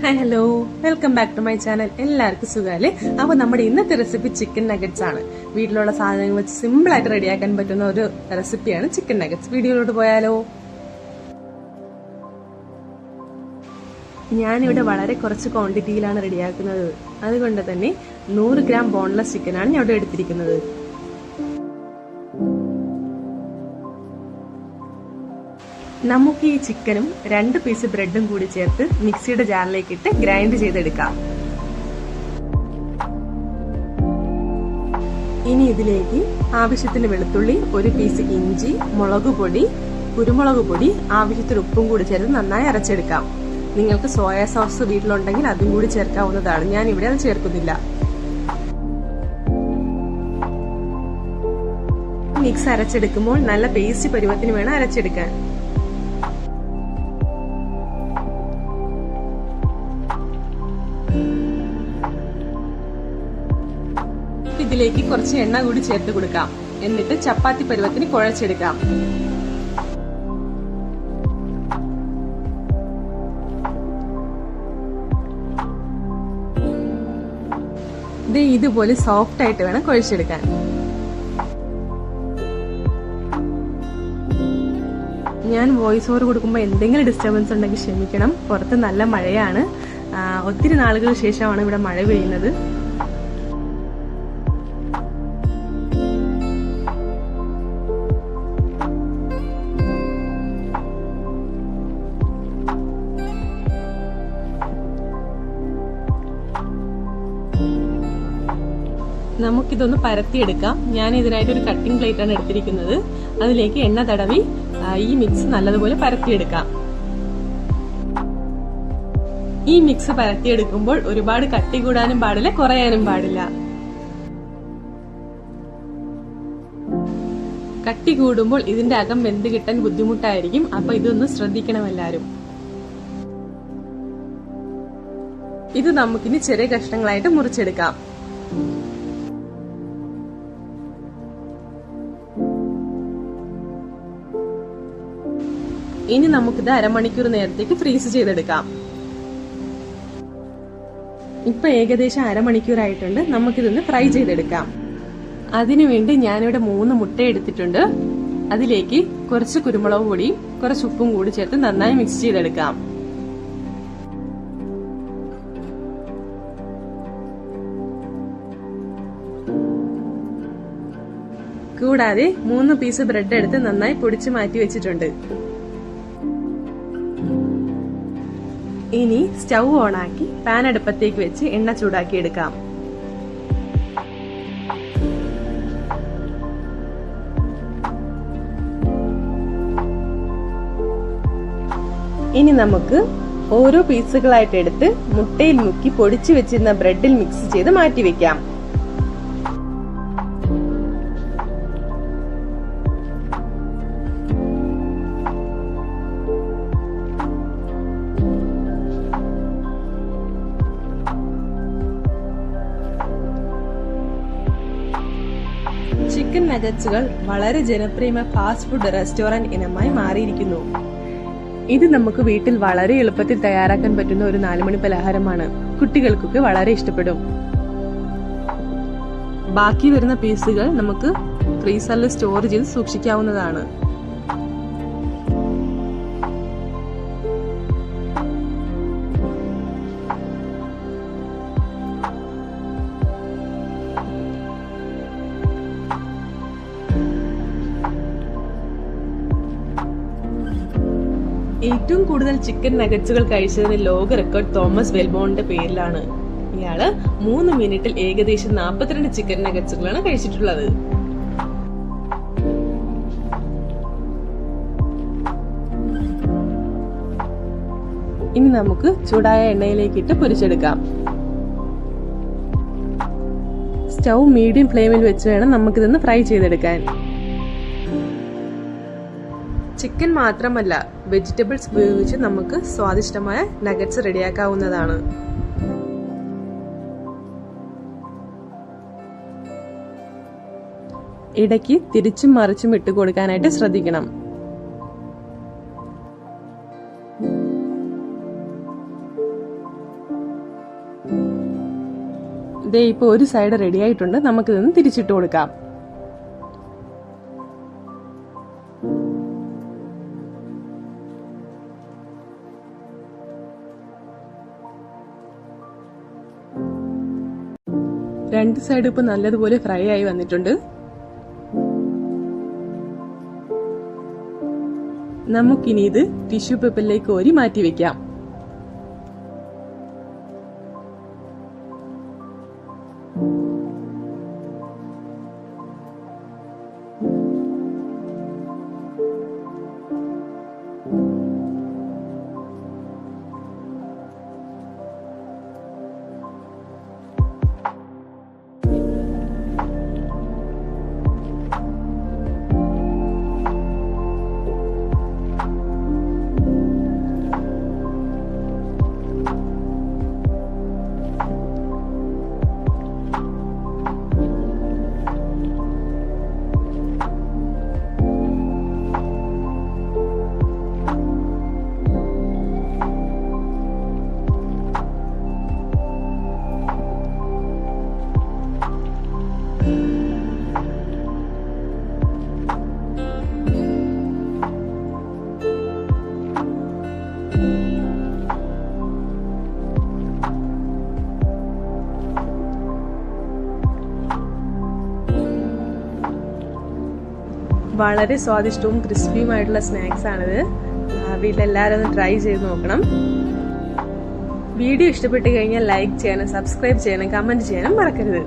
Hi hello, welcome back to my channel. എല്ലാവർക്കും സുഖമല്ലേ? അപ്പൊ നമ്മുടെ ഇന്നത്തെ റെസിപ്പി ചിക്കൻ നഗറ്റ്സ് ആണ്. വീട്ടിലുള്ള സാധനങ്ങൾ വെച്ച് സിമ്പിൾ ആയിട്ട് റെഡിയാക്കാൻ പറ്റുന്ന ഒരു റെസിപ്പിയാണ് ചിക്കൻ നഗറ്റ്സ്. വീഡിയോയിലോട്ട് പോയാലോ? ഞാനിവിടെ വളരെ കുറച്ച് ക്വാണ്ടിറ്റിയിലാണ് റെഡിയാക്കുന്നത്. അതുകൊണ്ട് തന്നെ 100 ഗ്രാം ബോൺലെസ് ചിക്കനാണ് ഞാൻ ഇവിടെ എടുത്തിരിക്കുന്നത്. നമുക്ക് ഈ ചിക്കനും 2 പീസ് ബ്രെഡും കൂടി ചേർത്ത് മിക്സിയുടെ ജാറിലേക്ക് ഇട്ട് ഗ്രൈൻഡ് ചെയ്തെടുക്കാം. ഇനി ഇതിലേക്ക് ആവശ്യത്തിന് വെളുത്തുള്ളി, 1 പീസ് ഇഞ്ചി, മുളക് പൊടി, കുരുമുളക് പൊടി, ആവശ്യത്തിന് ഉപ്പും കൂടി ചേർത്ത് നന്നായി അരച്ചെടുക്കാം. നിങ്ങൾക്ക് സോയ സോസ് വീട്ടിലുണ്ടെങ്കിൽ അതും കൂടി ചേർക്കാവുന്നതാണ്. ഞാൻ ഇവിടെ അത് ചേർക്കുന്നില്ല. മിക്സ് അരച്ചെടുക്കുമ്പോൾ നല്ല പേസ്റ്റ് പരുവത്തിന് വേണം അരച്ചെടുക്കാൻ. ഇതിലേക്ക് കുറച്ച് എണ്ണ കൂടി ചേർത്ത് കൊടുക്കാം. എന്നിട്ട് ചപ്പാത്തി പരുവത്തിന് കുഴച്ചെടുക്കാം. ഇതുപോലെ സോഫ്റ്റ് ആയിട്ട് വേണം കുഴച്ചെടുക്കാൻ. ഞാൻ വോയിസ് ഓവർ കൊടുക്കുമ്പോൾ എന്തെങ്കിലും ഡിസ്റ്റർബൻസ് ഉണ്ടെങ്കിൽ ക്ഷമിക്കണം. പുറത്ത് നല്ല മഴയാണ്. ഒത്തിരി നാളുകൾക്ക് ശേഷമാണ് ഇവിടെ മഴ പെയ്യുന്നത്. നമുക്കിതൊന്ന് പരത്തിയെടുക്കാം. ഞാൻ ഇതിനായിട്ട് ഒരു കട്ടിംഗ് പ്ലേറ്റ് ആണ് എടുത്തിരിക്കുന്നത്. അതിലേക്ക് എണ്ണ തടവി ഈ മിക്സ് നല്ലതുപോലെ പരത്തിയെടുക്കാം. ഈ മിക്സ് പരത്തിയെടുക്കുമ്പോൾ ഒരുപാട് കട്ടി കൂടാനും പാടില്ല, കുറയാനും പാടില്ല. കട്ടി കൂടുമ്പോൾ ഇതിന്റെ അകം വെന്ത് കിട്ടാൻ ബുദ്ധിമുട്ടായിരിക്കും. അപ്പൊ ഇതൊന്ന് ശ്രദ്ധിക്കണം എല്ലാരും. ഇത് നമുക്കിനി ചെറിയ കഷ്ണങ്ങളായിട്ട് മുറിച്ചെടുക്കാം. ഇനി നമുക്കിത് അരമണിക്കൂർ നേരത്തേക്ക് ഫ്രീസ് ചെയ്തെടുക്കാം. ഇപ്പൊ ഏകദേശം അരമണിക്കൂറായിട്ടുണ്ട്. നമുക്കിതൊന്ന് ഫ്രൈ ചെയ്തെടുക്കാം. അതിനുവേണ്ടി ഞാനിവിടെ 3 മുട്ട എടുത്തിട്ടുണ്ട്. അതിലേക്ക് കുറച്ച് കുരുമുളക് പൊടിയും കുറച്ച് ഉപ്പും കൂടി ചേർത്ത് നന്നായി മിക്സ് ചെയ്തെടുക്കാം. കൂടാതെ 3 പീസ് ബ്രെഡ് എടുത്ത് നന്നായി പൊടിച്ച് മാറ്റി വെച്ചിട്ടുണ്ട്. ഇനി സ്റ്റൗ ഓണാക്കി പാൻ അടുപ്പത്തേക്ക് വെച്ച് എണ്ണ ചൂടാക്കി എടുക്കാം. ഇനി നമുക്ക് ഓരോ പീസുകളായിട്ട് എടുത്ത് മുട്ടയിൽ മുക്കി പൊടിച്ചു വെച്ചിരുന്ന ബ്രെഡിൽ മിക്സ് ചെയ്ത് മാറ്റി വെക്കാം. ചിക്കൻ നഗറ്റ്സുകൾ വളരെ ജനപ്രിയമായ ഫാസ്റ്റ് ഫുഡ് റെസ്റ്റോറന്റ് ഇനമായി മാറിയിരിക്കുന്നു. ഇത് നമുക്ക് വീട്ടിൽ വളരെ എളുപ്പത്തിൽ തയ്യാറാക്കാൻ പറ്റുന്ന ഒരു 4 മണി പലഹാരമാണ്. കുട്ടികൾക്കൊക്കെ വളരെ ഇഷ്ടപ്പെടും. ബാക്കി വരുന്ന പീസുകൾ നമുക്ക് ഫ്രീസറിൽ സ്റ്റോർ ചെയ്ത് സൂക്ഷിക്കാവുന്നതാണ്. ഏറ്റവും കൂടുതൽ ചിക്കൻ നഗറ്റ്സുകൾ കഴിച്ചതിന് ലോക റെക്കോർഡ് തോമസ് വെൽബോണിന്റെ പേരിലാണ്. ഇയാള് 3 മിനിറ്റിൽ ഏകദേശം 42 ചിക്കൻ നഗറ്റ്സുകളാണ് കഴിച്ചിട്ടുള്ളത്. ഇനി നമുക്ക് ചൂടായ എണ്ണയിലേക്ക് ഇട്ട് പൊരിച്ചെടുക്കാം. സ്റ്റൗ മീഡിയം ഫ്ലെയിമിൽ വെച്ച് വേണം നമുക്കിതൊന്ന് ഫ്രൈ ചെയ്തെടുക്കാൻ. ചിക്കൻ മാത്രമല്ല, വെജിറ്റബിൾസ് ഉപയോഗിച്ച് നമുക്ക് സ്വാദിഷ്ടമായ നഗറ്റ്സ് റെഡിയാക്കാവുന്നതാണ്. ഇടയ്ക്ക് തിരിച്ചും മറിച്ചും ഇട്ട് കൊടുക്കാനായിട്ട് ശ്രദ്ധിക്കണം. ദേ ഇപ്പോൾ ഒരു സൈഡ് റെഡി ആയിട്ടുണ്ട്. നമുക്കിതൊന്ന് തിരിച്ചിട്ട് കൊടുക്കാം. രണ്ട് സൈഡ് ഇപ്പൊ നല്ലതുപോലെ ഫ്രൈ ആയി വന്നിട്ടുണ്ട്. നമുക്കിനി ഇത് ടിഷ്യൂ പേപ്പറിലേക്ക് കോരി മാറ്റി വെക്കാം. വളരെ സ്വാദിഷ്ടവും ക്രിസ്പിയുമായിട്ടുള്ള സ്നാക്സ് ആണിത്. വീട്ടിലെല്ലാവരും ഒന്ന് ട്രൈ ചെയ്ത് നോക്കണം. വീഡിയോ ഇഷ്ടപ്പെട്ട് കഴിഞ്ഞാൽ ലൈക്ക് ചെയ്യാനും സബ്സ്ക്രൈബ് ചെയ്യാനും കമന്റ് ചെയ്യാനും മറക്കരുത്.